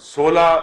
16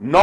9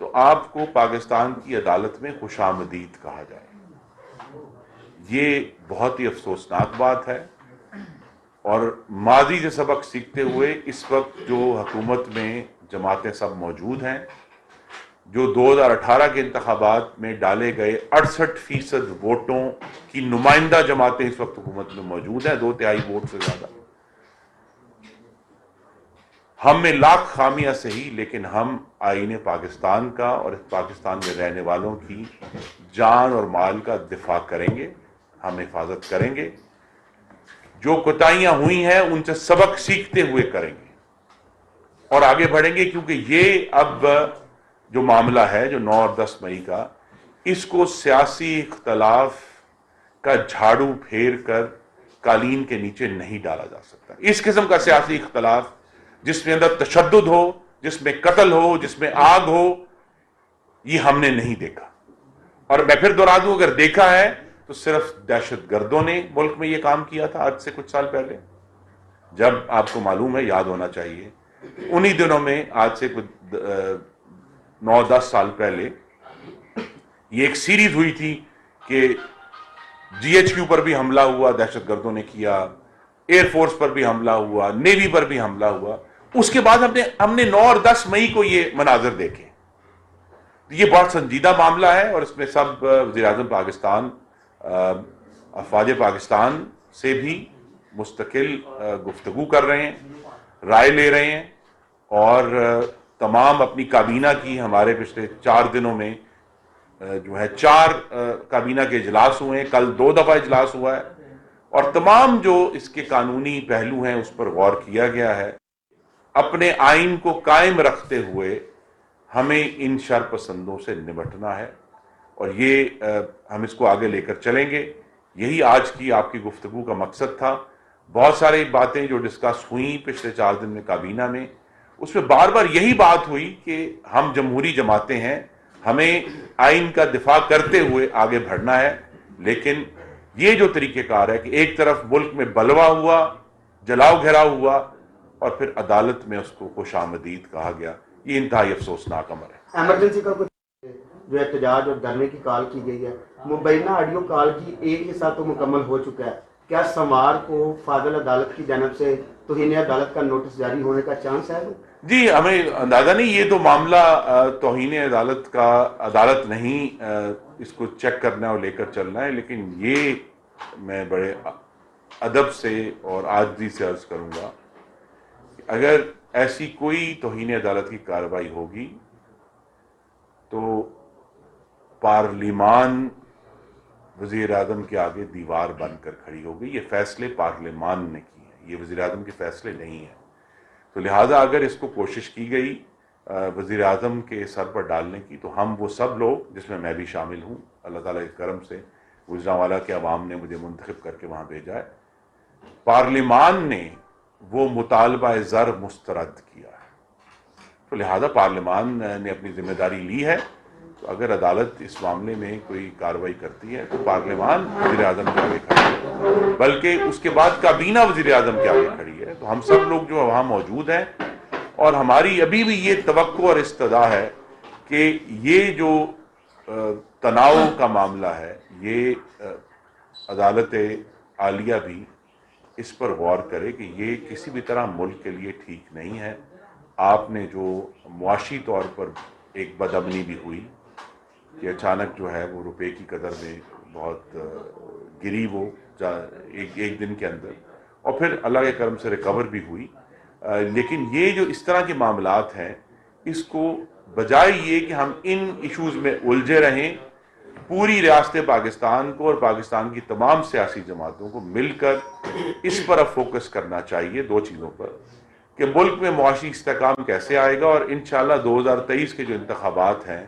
تو آپ کو پاکستان کی عدالت میں خوش آمدید کہا جائے. یہ بہت ہی افسوسناک بات ہے، اور ماضی سے سبق سیکھتے ہوئے اس وقت جو حکومت میں جماعتیں سب موجود ہیں، جو 2018 کے انتخابات میں ڈالے گئے 68% ووٹوں کی نمائندہ جماعتیں اس وقت حکومت میں موجود ہیں، 2/3 ووٹ سے زیادہ. ہم میں لاکھ خامیاں صحیح، لیکن ہم آئین پاکستان کا اور پاکستان میں رہنے والوں کی جان اور مال کا دفاع کریں گے، ہم حفاظت کریں گے. جو کوتاہیاں ہوئی ہیں ان سے سبق سیکھتے ہوئے کریں گے اور آگے بڑھیں گے، کیونکہ یہ اب جو معاملہ ہے جو 9 اور 10 مئی کا، اس کو سیاسی اختلاف کا جھاڑو پھیر کر قالین کے نیچے نہیں ڈالا جا سکتا. اس قسم کا سیاسی اختلاف جس میں اندر تشدد ہو، جس میں قتل ہو، جس میں آگ ہو، یہ ہم نے نہیں دیکھا. اور میں پھر دوہرا دوں، اگر دیکھا ہے تو صرف دہشت گردوں نے ملک میں یہ کام کیا تھا آج سے کچھ سال پہلے. جب آپ کو معلوم ہے، یاد ہونا چاہیے، انہی دنوں میں آج سے کچھ 9-10 سال پہلے یہ ایک سیریز ہوئی تھی کہ GHQ پر بھی حملہ ہوا، دہشت گردوں نے کیا، ایئر فورس پر بھی حملہ ہوا، نیوی پر بھی حملہ ہوا. اس کے بعد ہم نے 9 اور 10 مئی کو یہ مناظر دیکھے. یہ بہت سنجیدہ معاملہ ہے، اور اس میں سب وزیر اعظم پاکستان، افواج پاکستان سے بھی مستقل گفتگو کر رہے ہیں، رائے لے رہے ہیں، اور تمام اپنی کابینہ کی ہمارے پچھلے 4 دنوں میں جو ہے 4 کابینہ کے اجلاس ہوئے ہیں، کل 2 دفعہ اجلاس ہوا ہے، اور تمام جو اس کے قانونی پہلو ہیں اس پر غور کیا گیا ہے. اپنے آئین کو قائم رکھتے ہوئے ہمیں ان شر پسندوں سے نمٹنا ہے، اور یہ ہم اس کو آگے لے کر چلیں گے. یہی آج کی آپ کی گفتگو کا مقصد تھا. بہت ساری باتیں جو ڈسکس ہوئیں پچھلے 4 دن میں کابینہ میں، اس میں بار بار یہی بات ہوئی کہ ہم جمہوری جماعتیں ہیں، ہمیں آئین کا دفاع کرتے ہوئے آگے بڑھنا ہے. لیکن یہ جو طریقہ کار ہے کہ ایک طرف ملک میں بلوا ہوا، جلاؤ گھیراؤ ہوا، اور پھر عدالت میں اس کو خوش آمدید کہا گیا، یہ انتہائی افسوسناک امر ہے. ایمرجنسی کا کچھ جو احتجاج اور دھرنے کی کال کی گئی ہے، مبینہ آڈیو کال کی ایک حصہ تو مکمل ہو چکا ہے. کیا سمار کو فاضل عدالت کی جانب سے توہین عدالت کا نوٹس جاری ہونے کا چانس ہے؟ جی، ہمیں اندازہ نہیں. یہ تو معاملہ توہین عدالت کا، عدالت نہیں اس کو چیک کرنا اور لے کر چلنا ہے. لیکن یہ میں بڑے ادب سے اور عاجزی سے عرض کروں گا کہ اگر ایسی کوئی توہین عدالت کی کارروائی ہوگی تو پارلیمان وزیر اعظم کے آگے دیوار بن کر کھڑی ہوگی. یہ فیصلے پارلیمان نے کیے ہیں، یہ وزیر اعظم کے فیصلے نہیں ہیں. تو لہٰذا اگر اس کو کوشش کی گئی وزیر اعظم کے سر پر ڈالنے کی، تو ہم وہ سب لوگ، جس میں میں بھی شامل ہوں، اللہ تعالیٰ کے کرم سے گجرانوالہ کے عوام نے مجھے منتخب کر کے وہاں بھیجا ہے، پارلیمان نے وہ مطالبہ زر مسترد کیا ہے. تو لہٰذا پارلیمان نے اپنی ذمہ داری لی ہے. تو اگر عدالت اس معاملے میں کوئی کارروائی کرتی ہے تو پارلیمان وزیر اعظم کے آگے کھڑی ہے، بلکہ اس کے بعد کابینہ وزیر اعظم کے آگے کھڑی ہے. تو ہم سب لوگ جو وہاں موجود ہیں، اور ہماری ابھی بھی یہ توقع اور استدعا ہے کہ یہ جو تناؤ کا معاملہ ہے، یہ عدالت عالیہ بھی اس پر غور کرے کہ یہ کسی بھی طرح ملک کے لیے ٹھیک نہیں ہے. آپ نے جو معاشی طور پر ایک بدامنی بھی ہوئی کہ اچانک جو ہے وہ روپے کی قدر میں بہت گری، وہ ایک دن کے اندر، اور پھر اللہ کے کرم سے ریکور بھی ہوئی. لیکن یہ جو اس طرح کے معاملات ہیں، اس کو بجائے یہ کہ ہم ان ایشوز میں الجھے رہیں، پوری ریاست پاکستان کو اور پاکستان کی تمام سیاسی جماعتوں کو مل کر اس پر اب فوکس کرنا چاہیے، 2 چیزوں پر، کہ ملک میں معاشی استحکام کیسے آئے گا، اور انشاءاللہ 2023 کے جو انتخابات ہیں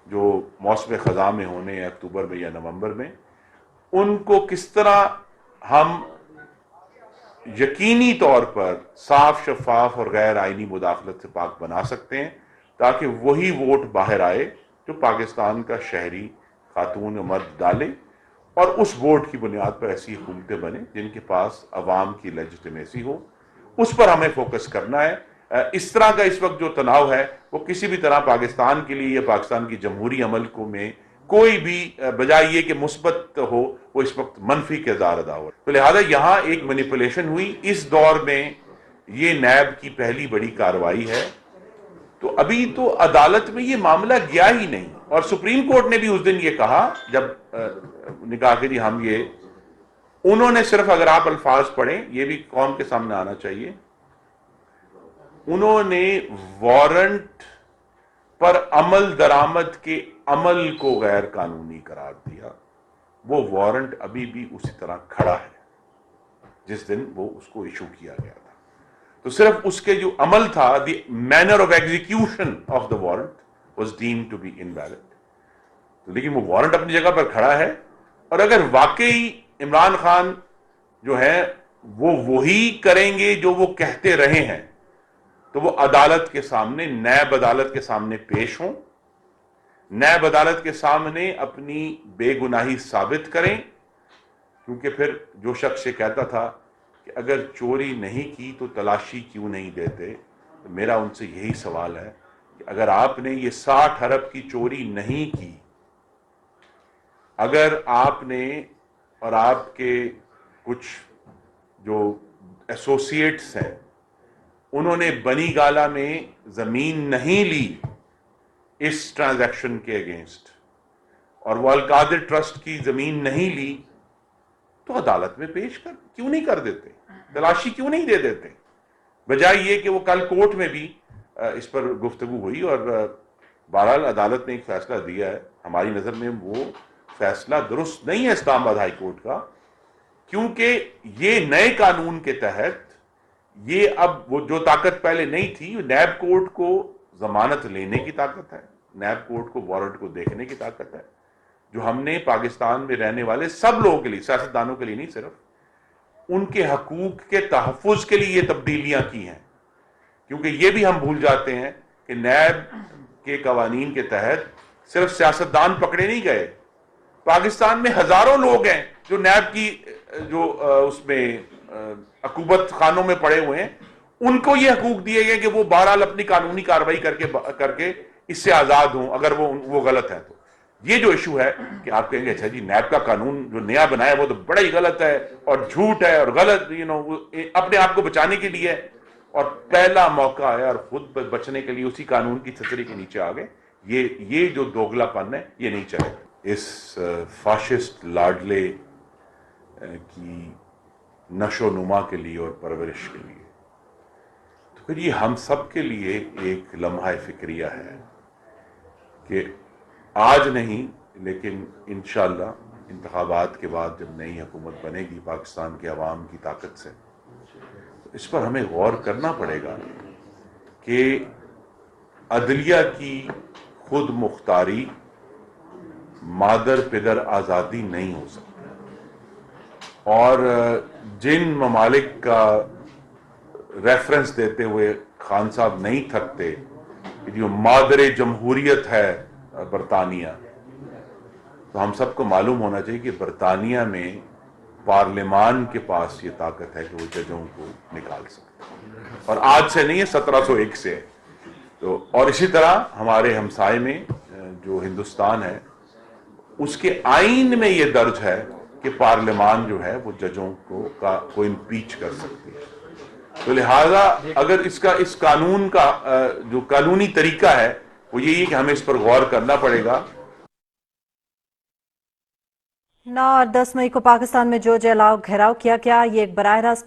جو موسم خزاں میں ہونے ہیں، اکتوبر میں یا نومبر میں، ان کو کس طرح ہم یقینی طور پر صاف، شفاف اور غیر آئینی مداخلت سے پاک بنا سکتے ہیں، تاکہ وہی ووٹ باہر آئے جو پاکستان کا شہری خاتون و مرد ڈالے، اور اس ووٹ کی بنیاد پر ایسی حکومتیں بنے جن کے پاس عوام کی لیجٹمیسی ہو. اس پر ہمیں فوکس کرنا ہے. اس طرح کا اس وقت جو تناؤ ہے وہ کسی بھی طرح پاکستان کے لیے یا پاکستان کی جمہوری عمل کو میں کوئی بھی بجائے یہ کہ مثبت ہو وہ اس وقت منفی کردار ادا ہو. تو لہذا یہاں ایک مینیپولیشن ہوئی. اس دور میں یہ نیب کی پہلی بڑی کارروائی ہے. تو ابھی تو عدالت میں یہ معاملہ گیا ہی نہیں, اور سپریم کورٹ نے بھی اس دن یہ کہا جب نے کہا کہ جی ہم یہ, انہوں نے صرف, اگر آپ الفاظ پڑھیں یہ بھی قوم کے سامنے آنا چاہیے, انہوں نے وارنٹ پر عمل درآمد کے عمل کو غیر قانونی قرار دیا. وہ وارنٹ ابھی بھی اسی طرح کھڑا ہے جس دن وہ اس کو ایشو کیا گیا تھا. تو صرف اس کے جو عمل تھا, the manner of execution of the warrant was deemed to be invalid. تو لیکن وہ وارنٹ اپنی جگہ پر کھڑا ہے, اور اگر واقعی عمران خان جو ہے وہ وہی کریں گے جو وہ کہتے رہے ہیں تو وہ عدالت کے سامنے, نیب عدالت کے سامنے پیش ہوں, نیب عدالت کے سامنے اپنی بے گناہی ثابت کریں. کیونکہ پھر جو شخص یہ کہتا تھا کہ اگر چوری نہیں کی تو تلاشی کیوں نہیں دیتے, تو میرا ان سے یہی سوال ہے کہ اگر آپ نے یہ 60 ارب کی چوری نہیں کی, اگر آپ نے اور آپ کے کچھ جو ایسوسیٹس ہیں انہوں نے بنی گالا میں زمین نہیں لی اس ٹرانزیکشن کے اگینسٹ, اور وہ القادر ٹرسٹ کی زمین نہیں لی, تو عدالت میں پیش کیوں نہیں کر دیتے, تلاشی کیوں نہیں دے دیتے, بجائے یہ کہ وہ کل کورٹ میں بھی اس پر گفتگو ہوئی, اور بہرحال عدالت نے ایک فیصلہ دیا ہے. ہماری نظر میں وہ فیصلہ درست نہیں ہے اسلام آباد ہائی کورٹ کا, کیونکہ یہ نئے قانون کے تحت یہ اب وہ جو طاقت پہلے نہیں تھی, نیب کورٹ کو ضمانت لینے کی طاقت ہے, نیب کورٹ کو وارنٹ کو دیکھنے کی طاقت ہے, جو ہم نے پاکستان میں رہنے والے سب لوگوں کے لیے, سیاستدانوں کے لیے نہیں, صرف ان کے حقوق کے تحفظ کے لیے یہ تبدیلیاں کی ہیں. کیونکہ یہ بھی ہم بھول جاتے ہیں کہ نیب کے قوانین کے تحت صرف سیاستدان پکڑے نہیں گئے, پاکستان میں ہزاروں لوگ ہیں جو نیب کی جو اس میں عقوبت خانوں میں پڑے ہوئے ہیں, ان کو یہ حقوق دیے گئے کہ وہ بہرحال اپنی قانونی کارروائی کر کے اس سے آزاد ہوں اگر وہ غلط ہے. تو یہ جو ایشو ہے کہ آپ کہیں گے اچھا جی نیب کا قانون جو نیا بنایا وہ تو بڑا ہی غلط ہے اور جھوٹ ہے اور غلط, اپنے آپ کو بچانے کے لیے, اور پہلا موقع ہے اور خود بچنے کے لیے اسی قانون کی چھتری کے نیچے آ گئے. یہ جو دوگلا پن ہے یہ نہیں چلے. اس فاشسٹ لاڈلے کی نشو و نما کے لیے اور پرورش کے لیے تو پھر یہ ہم سب کے لیے ایک لمحہ فکریہ ہے کہ آج نہیں لیکن انشاءاللہ انتخابات کے بعد جب نئی حکومت بنے گی پاکستان کے عوام کی طاقت سے, تو اس پر ہمیں غور کرنا پڑے گا کہ عدلیہ کی خود مختاری مادر پدر آزادی نہیں ہو سکتی, اور جن ممالک کا ریفرنس دیتے ہوئے خان صاحب نہیں تھکتے کہ جو مادر جمہوریت ہے برطانیہ, تو ہم سب کو معلوم ہونا چاہیے کہ برطانیہ میں پارلیمان کے پاس یہ طاقت ہے کہ وہ ججوں کو نکال سکتے, اور آج سے نہیں ہے 1701 سے. تو اور اسی طرح ہمارے ہمسائے میں جو ہندوستان ہے اس کے آئین میں یہ درج ہے کہ پارلیمان جو ہے وہ ججوں کو امپیچ کر سکتی ہے. تو لہذا اگر اس قانون کا جو قانونی طریقہ ہے وہ یہی ہے کہ ہمیں اس پر غور کرنا پڑے گا. 9 اور 10 مئی کو پاکستان میں جو جلاؤ گھیراؤ کیا گیا, یہ ایک براہ راست